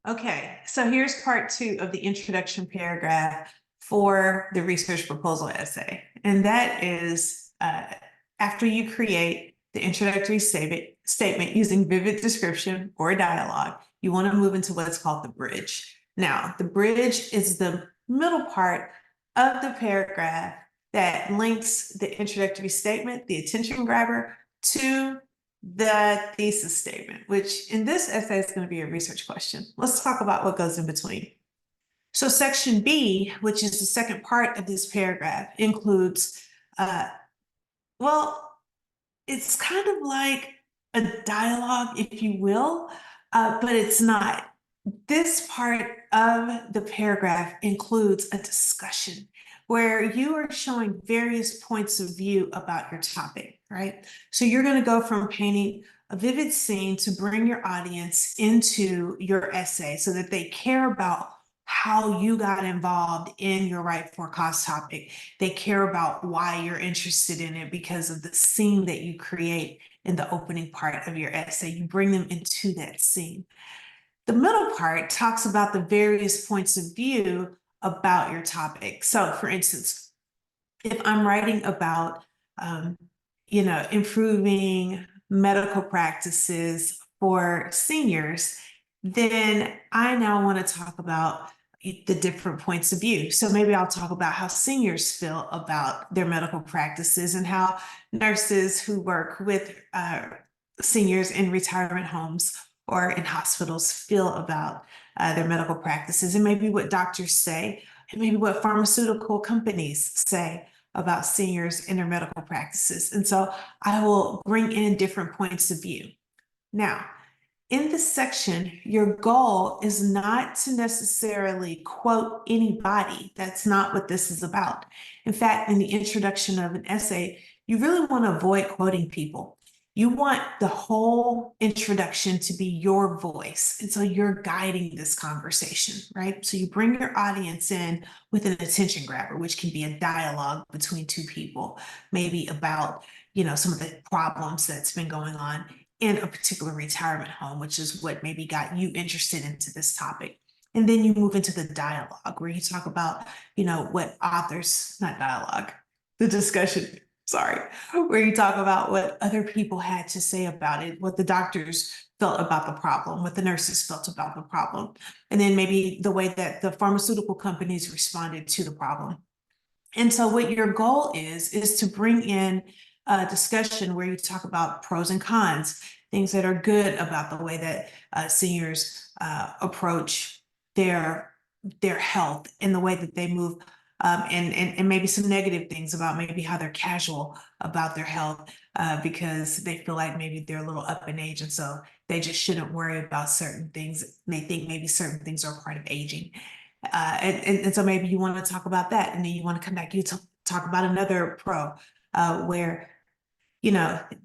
Okay, so here's part two of the introduction paragraph for the research proposal essay. And that is after you create the introductory statement using vivid description or dialogue, you want to move into what's called the bridge. Now, the bridge is the middle part of the paragraph that links the introductory statement, the attention grabber, to the thesis statement, which in this essay is going to be a research question. Let's talk about what goes in between. So section B, which is the second part of this paragraph, includes, well, it's kind of like a dialogue, if you will, but it's not. This part of the paragraph includes a discussion where you are showing various points of view about your topic, right? So you're going to go from painting a vivid scene to bring your audience into your essay so that they care about how you got involved in your Right for a Cause topic. They care about why you're interested in it because of the scene that you create in the opening part of your essay. You bring them into that scene. The middle part talks about the various points of view about your topic. So for instance, if I'm writing about, improving medical practices for seniors, then I now want to talk about the different points of view. So maybe I'll talk about how seniors feel about their medical practices and how nurses who work with seniors in retirement homes or in hospitals feel about their medical practices, and maybe what doctors say, and maybe what pharmaceutical companies say about seniors in their medical practices. And so I will bring in different points of view. Now, in this section, your goal is not to necessarily quote anybody. That's not what this is about. In fact, in the introduction of an essay, you really want to avoid quoting people. You want the whole introduction to be your voice. And so you're guiding this conversation, right? So you bring your audience in with an attention grabber, which can be a dialogue between two people, maybe about, some of the problems that's been going on in a particular retirement home, which is what maybe got you interested into this topic. And then you move into the dialogue where you talk about, what authors, not dialogue, the discussion, sorry, where you talk about what other people had to say about it, what the doctors felt about the problem, what the nurses felt about the problem, and then maybe the way that the pharmaceutical companies responded to the problem. And so what your goal is to bring in a discussion where you talk about pros and cons, things that are good about the way that seniors approach their health and the way that they move, and maybe some negative things about maybe how they're casual about their health because they feel like maybe they're a little up in age, and so they just shouldn't worry about certain things. They think maybe certain things are part of aging. And so maybe you want to talk about that, and then you want to come back, you talk about another pro where,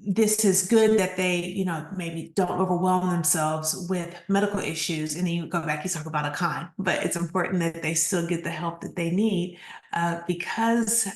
this is good that they, maybe don't overwhelm themselves with medical issues. And then you go back, you talk about a con, but it's important that they still get the help that they need because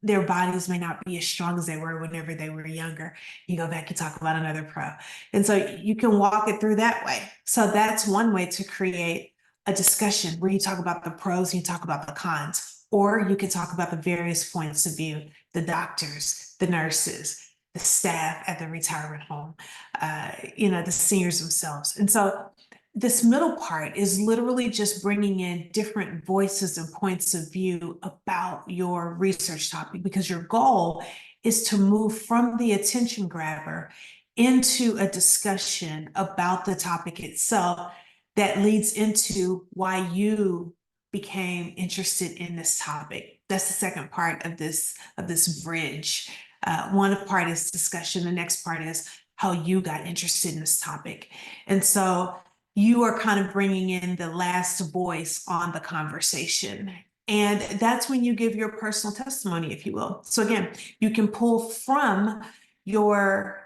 their bodies may not be as strong as they were whenever they were younger. You go back, you talk about another pro. And so you can walk it through that way. So that's one way to create a discussion where you talk about the pros and you talk about the cons, or you can talk about the various points of view, the doctors, the nurses, the staff at the retirement home, the seniors themselves. And so this middle part is literally just bringing in different voices and points of view about your research topic, because your goal is to move from the attention grabber into a discussion about the topic itself that leads into why you became interested in this topic. That's the second part of this bridge. One part is discussion. The next part is how you got interested in this topic. And so you are kind of bringing in the last voice on the conversation. And that's when you give your personal testimony, if you will. So again, you can pull from your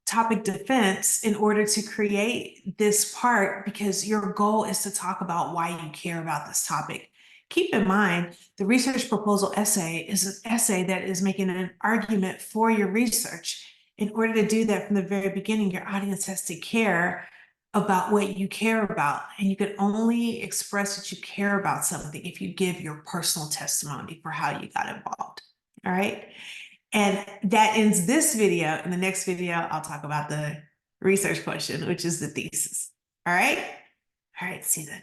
topic defense in order to create this part, because your goal is to talk about why you care about this topic. Keep in mind, the research proposal essay is an essay that is making an argument for your research. In order to do that from the very beginning, your audience has to care about what you care about. And you can only express that you care about something if you give your personal testimony for how you got involved. All right. And that ends this video. In the next video, I'll talk about the research question, which is the thesis. All right. All right. See you then.